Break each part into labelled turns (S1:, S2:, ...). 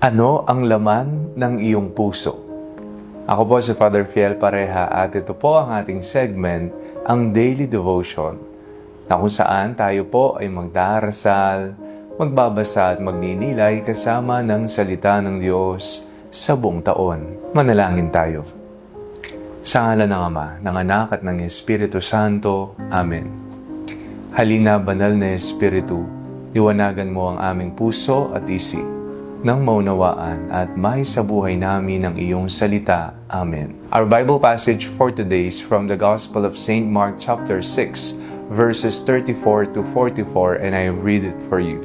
S1: Ano ang laman ng iyong puso? Ako po si Father Fiel Pareha at ito po ang ating segment, ang Daily Devotion, na kung saan tayo po ay magdarasal, magbabasa at magninilay kasama ng salita ng Diyos sa buong taon. Manalangin tayo. Sa ngalan ng Ama, ng Anak at ng Espiritu Santo. Amen. Halina, banal na Espiritu, liwanagan mo ang aming puso at isip, nang maunawaan at maisabuhay namin ang iyong salita. Amen. Our Bible passage for today is from the Gospel of St. Mark chapter 6, verses 34 to 44, and I read it for you.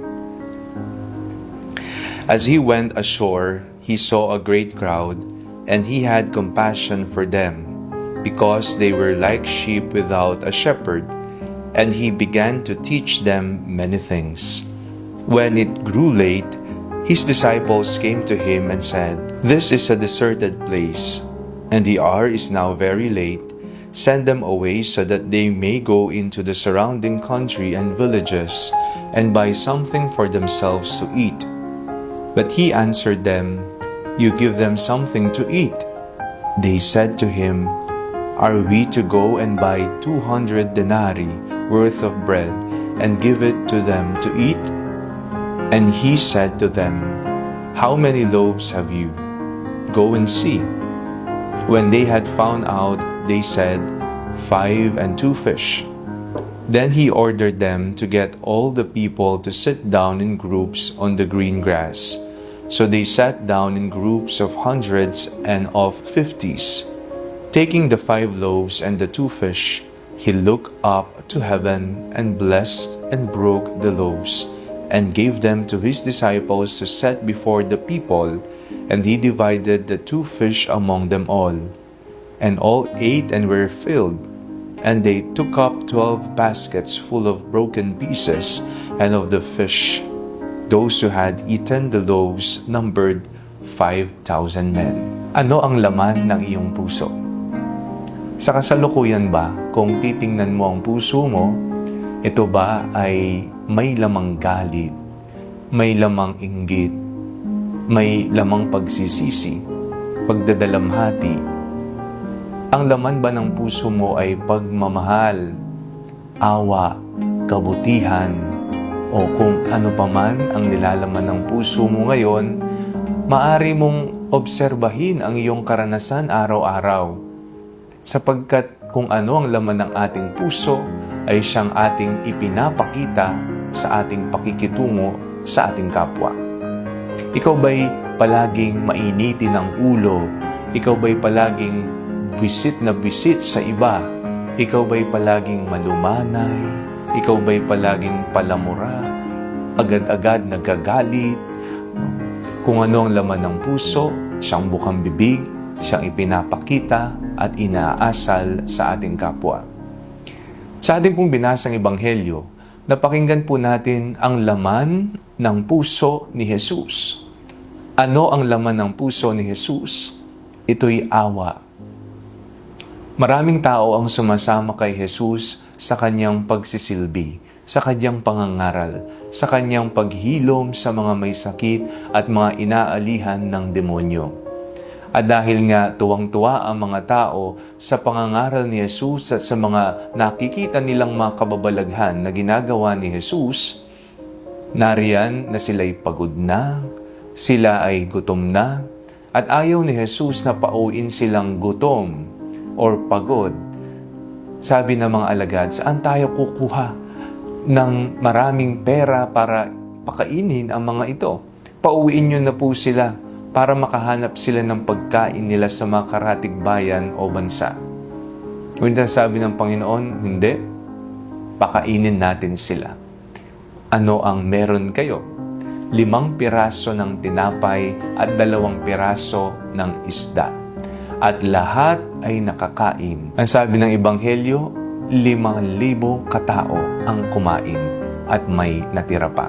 S1: As he went ashore, he saw a great crowd, and he had compassion for them, because they were like sheep without a shepherd, and he began to teach them many things. When it grew late, his disciples came to him and said, "This is a deserted place, and the hour is now very late. Send them away so that they may go into the surrounding country and villages and buy something for themselves to eat." But he answered them, "You give them something to eat." They said to him, "Are we to go and buy 200 denarii worth of bread and give it to them to eat?" And he said to them, "How many loaves have you? Go and see." When they had found out, they said, 5 and 2 fish. Then he ordered them to get all the people to sit down in groups on the green grass. So they sat down in groups of hundreds and of 50s. Taking the 5 loaves and the 2 fish, he looked up to heaven and blessed and broke the loaves, and gave them to his disciples to set before the people, and he divided the 2 fish among them all. And all ate and were filled, and they took up 12 baskets full of broken pieces, and of the fish. Those who had eaten the loaves numbered 5,000 men. Ano ang laman ng iyong puso? Sa kasalukuyan ba, kung titingnan mo ang puso mo, ito ba ay may lamang galit, may lamang inggit, may lamang pagsisisi, pagdadalamhati? Ang laman ba ng puso mo ay pagmamahal, awa, kabutihan, o kung ano paman ang nilalaman ng puso mo ngayon, maaari mong obserbahin ang iyong karanasan araw-araw, sapagkat kung ano ang laman ng ating puso ay siyang ating ipinapakita sa ating pakikitungo sa ating kapwa. Ikaw ba'y palaging mainitin ang ulo? Ikaw ba'y palaging bisit na bisit sa iba? Ikaw ba'y palaging malumanay? Ikaw ba'y palaging palamura? Agad-agad nagagalit? Kung ano ang laman ng puso, siyang bukang bibig, siyang ipinapakita at inaasal sa ating kapwa. Sa ating pong binasang Ebanghelyo, napakinggan po natin ang laman ng puso ni Jesus. Ano ang laman ng puso ni Jesus? Ito'y awa. Maraming tao ang sumasama kay Jesus sa kanyang pagsisilbi, sa kanyang pangangaral, sa kanyang paghilom sa mga may sakit at mga inaalihan ng demonyo. At dahil nga tuwang-tuwa ang mga tao sa pangangaral ni Jesus at sa mga nakikita nilang mga kababalaghan na ginagawa ni Jesus, nariyan na sila'y pagod na, sila ay gutom na, at ayaw ni Jesus na pauin silang gutom or pagod. Sabi ng mga alagad, saan tayo kukuha ng maraming pera para pakainin ang mga ito? Pauwiin nyo na po sila para makahanap sila ng pagkain nila sa mga karatig bayan o bansa. Ngunit sabi ng Panginoon, hindi. Pakainin natin sila. Ano ang meron kayo? 5 piraso ng tinapay at 2 piraso ng isda. At lahat ay nakakain. Ang sabi ng Ebanghelyo, 5,000 katao ang kumain at may natira pa.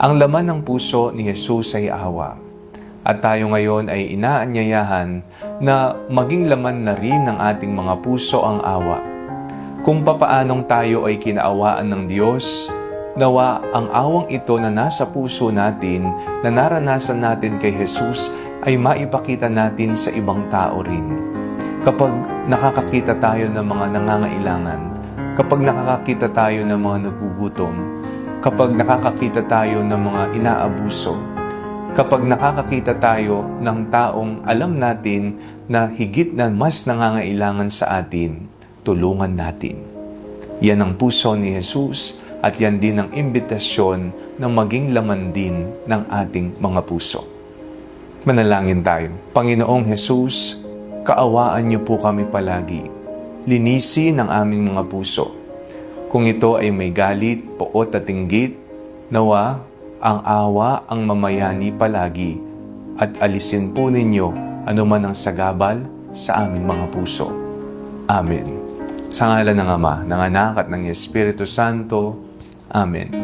S1: Ang laman ng puso ni Jesus ay awa. At tayo ngayon ay inaanyayahan na maging laman na rin ng ating mga puso ang awa. Kung papaanong tayo ay kinaawaan ng Diyos, Nawa ang awang ito na nasa puso natin, na naranasan natin kay Jesus, ay maipakita natin sa ibang tao rin. Kapag nakakakita tayo ng mga nangangailangan, kapag nakakakita tayo ng mga nagugutom, kapag nakakakita tayo ng mga inaabuso, kapag nakakakita tayo ng taong alam natin na higit na mas nangangailangan sa atin, tulungan natin. Yan ang puso ni Jesus at yan din ang imbitasyon na maging laman din ng ating mga puso. Manalangin tayo. Panginoong Jesus, kaawaan niyo po kami palagi. Linisin ang aming mga puso. Kung ito ay may galit, poot at inggit, nawa ang awa ang mamayani palagi at alisin po ninyo anuman ang sagabal sa aming mga puso. Amen. Sa ngalan ng Ama, ng Anak at ng Espiritu Santo. Amen.